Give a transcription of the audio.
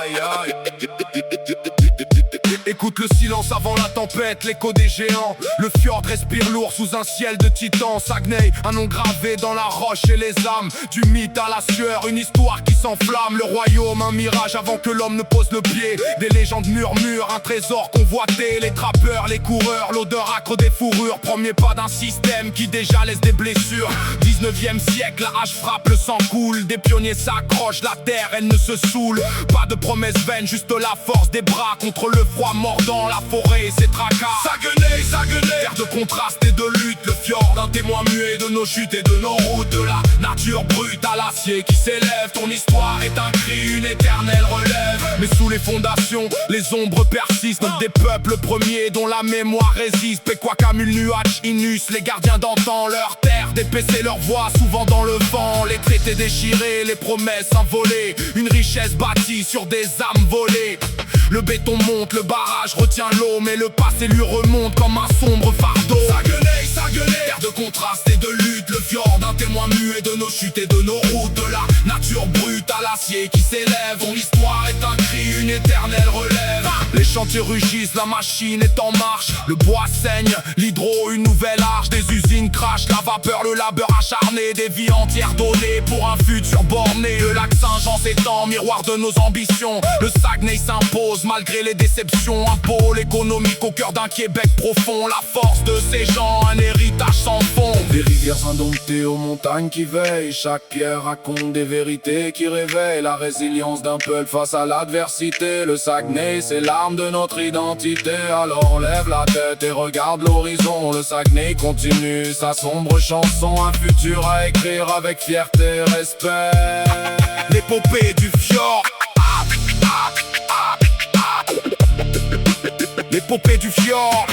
Aïe aïe. Écoute le silence avant la tempête, l'écho des géants. Le fjord respire lourd sous un ciel de titan. Saguenay, un nom gravé dans la roche et les âmes. Du mythe à la sueur, une histoire qui s'enflamme. Le royaume, un mirage avant que l'homme ne pose le pied. Des légendes murmurent, un trésor convoité. Les trappeurs, les coureurs, l'odeur âcre des fourrures. Premier pas d'un système qui déjà laisse des blessures. 19e siècle, la hache frappe, le sang coule. Des pionniers s'accrochent, la terre elle ne se saoule. Pas de promesses vaines, juste la force des bras contre le froid mordant la forêt et ses tracas. Saguenay, Saguenay, terre de contraste et de lutte. Le fjord, un témoin muet de nos chutes et de nos routes. De la nature brute à l'acier qui s'élève. Ton histoire est un cri, une éternelle relève. Mais sous les fondations, les ombres persistent. Nombre des peuples premiers dont la mémoire résiste. Pequawamul, Nuach, Inus, les gardiens d'antan. Leur terre, d'épaisser leur voix souvent dans le vent. Les traités déchirés, les promesses envolées. Une richesse bâtie sur des âmes volées. Le béton monte, le barrage retient l'eau, mais le passé lui remonte comme un sombre fardeau. Saguenay, Saguenay, terre de contraste et de lutte. Le fjord, un témoin muet de nos chutes et de nos routes. De la nature brute à l'acier qui s'élève. Ton histoire est un cri, une éternelle relève. Les chantiers rugissent, la machine est en marche. Le bois saigne, l'hydro, une nouvelle arche. Des usines crachent, la vapeur, le labeur acharné. Des vies entières données pour un futur borné. Le lac Saint-Jean s'étend, miroir de nos ambitions. Le Saguenay s'impose malgré les déceptions. Un pôle économique au cœur d'un Québec profond. La force de ces gens, un héritage sans fond. Des rivières indomptées aux montagnes qui veillent. Chaque pierre raconte des vérités qui réveillent la résilience d'un peuple face à l'adversité. Le Saguenay, c'est l'arme de notre identité. Alors lève la tête et regarde l'horizon. Le Saguenay continue sa sombre chanson. Un futur à écrire avec fierté et respect. L'épopée du fjord. L'épopée du fjord.